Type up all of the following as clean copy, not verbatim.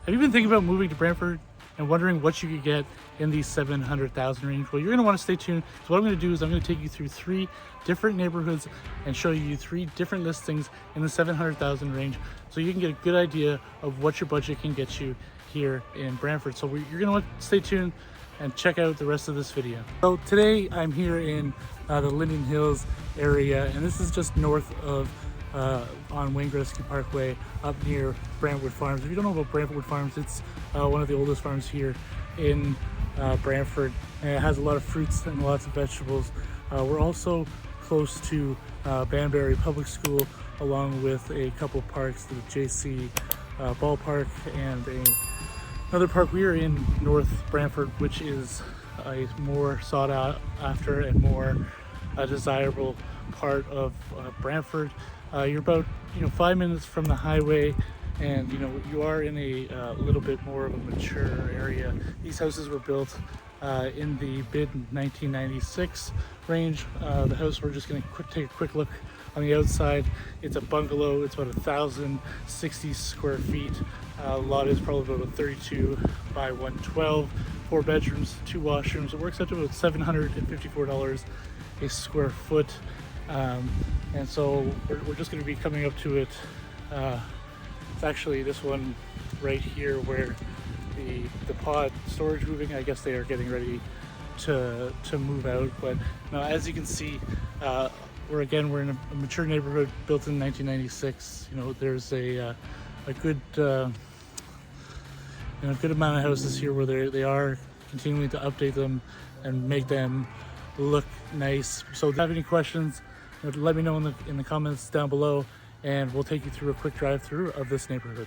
Have you been thinking about moving to Brantford and wondering what you could get in the 700,000 range? Well, you're going to want to stay tuned. So what I'm going to do is I'm going to take you through 3 different neighborhoods and show you 3 different listings in the 700,000 range, so you can get a good idea of what your budget can get you here in Brantford. So you're going to want to stay tuned and check out the rest of this video. So today I'm here in the Linden Hills area, and this is just north of on Wayne Gretzky Parkway up near Brantwood Farms. If you don't know about Brantwood Farms, it's one of the oldest farms here in Brantford, and it has a lot of fruits and lots of vegetables. We're also close to Banbury Public School, along with a couple parks, the JC Ballpark and another park. We are in North Brantford, which is a more sought after and more desirable part of Brantford. You're about 5 minutes from the highway, and you are in a little bit more of a mature area. These houses were built in the mid 1996 range. The house, we're just going to take a quick look on the outside. It's a bungalow. It's about 1,060 square feet. Lot is probably about 32 by 112. 4 bedrooms, 2 washrooms. It works out to about $754 a square foot. And so we're just going to be coming up to it. It's actually this one right here where the pod storage moving. I guess they are getting ready to move out. But now, as you can see, we're in a mature neighborhood built in 1996. There's a good good amount of houses here where they are continuing to update them and make them look nice. So if you have any questions, let me know in the comments down below, and we'll take you through a quick drive through of this neighborhood.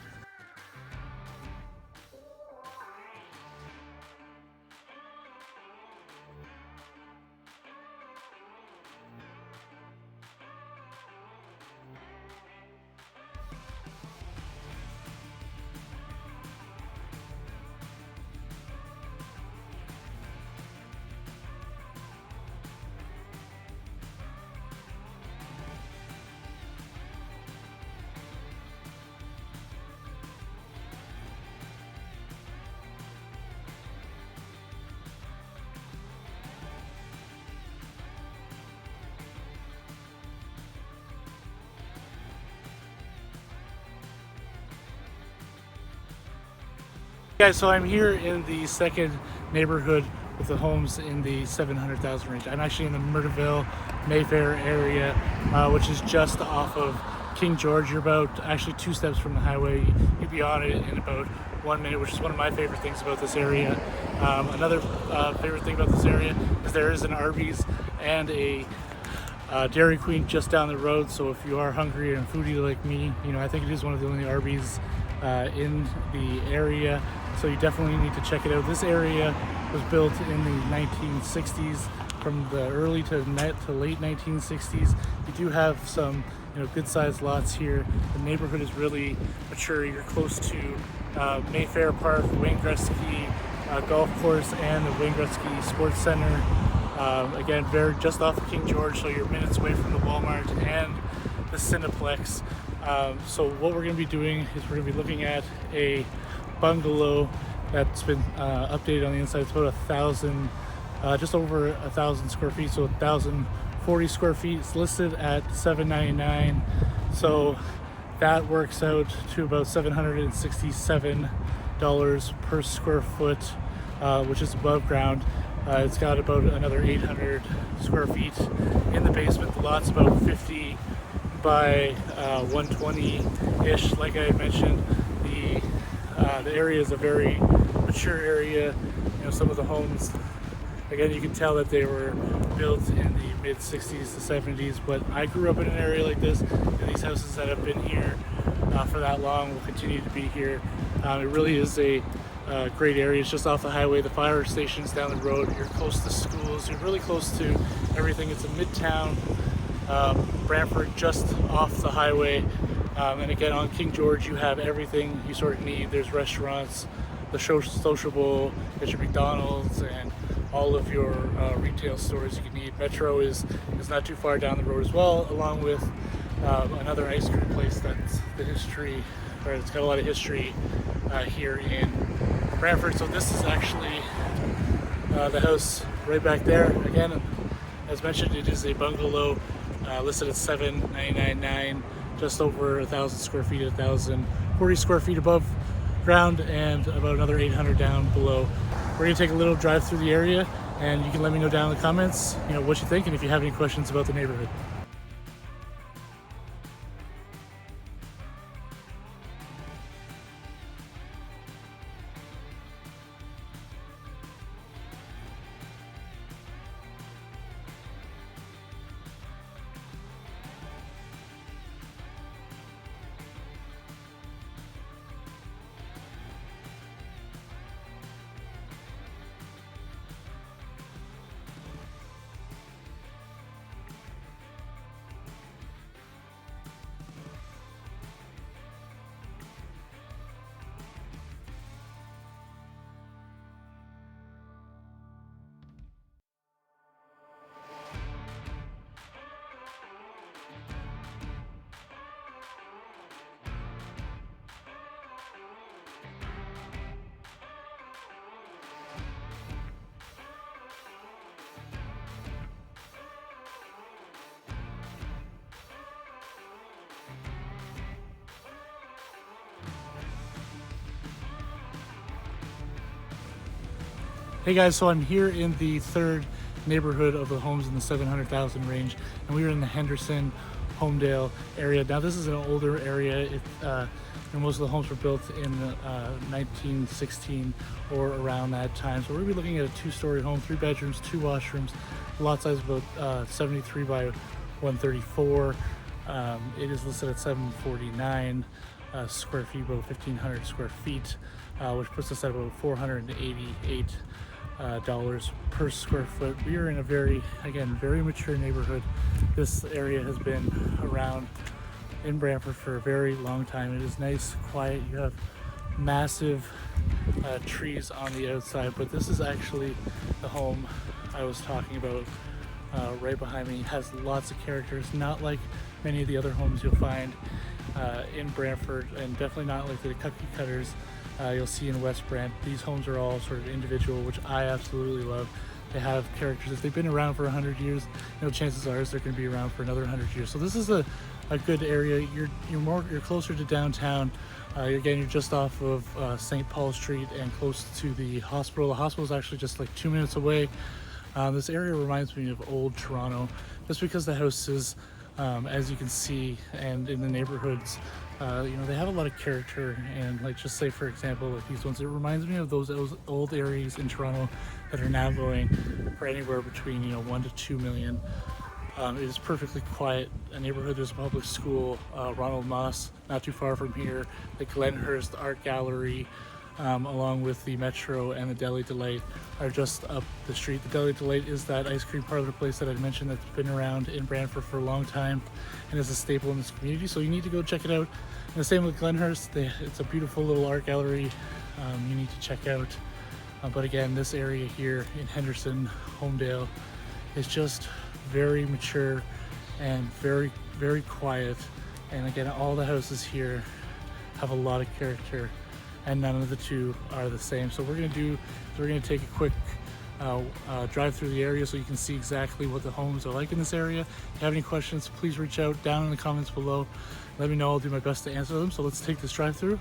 Guys, so I'm here in the second neighborhood with the homes in the 700,000 range. I'm actually in the Murderville, Mayfair area, which is just off of King George. You're about actually 2 steps from the highway. You'd be on it in about 1 minute, which is one of my favorite things about this area. Another favorite thing about this area is there is an Arby's and a Dairy Queen just down the road. So if you are hungry and foodie like me, I think it is one of the only Arby's in the area. So you definitely need to check it out. This area was built in the 1960s, from the early to late 1960s. You do have some good sized lots here. The neighborhood is really mature. You're close to Mayfair Park, Wayne Gretzky Golf Course, and the Wayne Gretzky Sports Center. Again, just off of King George, so you're minutes away from the Walmart and the Cineplex. So what we're going to be doing is we're going to be looking at a bungalow that's been updated on the inside. It's about 1,000, just over 1,000 square feet, so 1,040 square feet. It's listed at $799, so that works out to about $767 per square foot, which is above ground. It's got about another 800 square feet in the basement. The lot's about 50 by 120-ish. Like I had mentioned, the area is a very mature area. Some of the homes, again, you can tell that they were built in the mid 60s to 70s, but I grew up in an area like this, and these houses that have been here for that long will continue to be here. It really is a great area. It's just off the highway. The fire station's down the road. You're close to schools. You're really close to everything. It's a midtown Brantford, just off the highway. And again, on King George, you have everything you sort of need. There's restaurants, the sociable, there's your McDonald's, and all of your retail stores you can need. Metro is not too far down the road as well, along with another ice cream place that's it's got a lot of history here in Brantford. So this is actually the house right back there. Again, as mentioned, it is a bungalow listed at $799,999, just over 1,000 square feet, 1,040 square feet above ground, and about another 800 down below. We're gonna take a little drive through the area, and you can let me know down in the comments, what you think, and if you have any questions about the neighborhood. Hey guys, so I'm here in the third neighborhood of the homes in the 700,000 range, and we are in the Henderson, Homedale area. Now this is an older area. And most of the homes were built in 1916 or around that time. So we're gonna be looking at a 2-story home, 3 bedrooms, 2 washrooms, lot size about 73 by 134. It is listed at 749 square feet, about 1,500 square feet, which puts us at about $488 per square foot. We are in a very mature neighborhood. This area has been around in Brantford for a very long time. It is nice, quiet. You have massive trees on the outside, but this is actually the home I was talking about right behind me. It has lots of characters, not like many of the other homes you'll find in Brantford, and definitely not like the cookie cutters you'll see in West Brant. These homes are all sort of individual, which I absolutely love. They have characters. If they've been around for 100 years, chances are they're going to be around for another 100 years. So this is a good area. You're closer to downtown. You're just off of St. Paul Street and close to the hospital. The hospital is actually just like 2 minutes away. This area reminds me of old Toronto, just because the houses, as you can see, and in the neighborhoods, they have a lot of character. And like, just say for example, like these ones, it reminds me of those old areas in Toronto that are now going for anywhere between 1 to 2 million. It is perfectly quiet, a neighborhood. There's a public school, Ronald Moss, not too far from here, the Glenhurst Art Gallery, along with the Metro and the Deli Delight are just up the street. The Deli Delight is that ice cream parlor place that I mentioned that's been around in Brantford for a long time and is a staple in this community, so you need to go check it out. And the same with Glenhurst. It's a beautiful little art gallery you need to check out. But again, this area here in Henderson, Homedale, is just very mature and very, very quiet. And again, all the houses here have a lot of character, and none of the two are the same. So we're gonna take a quick drive through the area so you can see exactly what the homes are like in this area. If you have any questions, please reach out down in the comments below. Let me know. I'll do my best to answer them. So let's take this drive through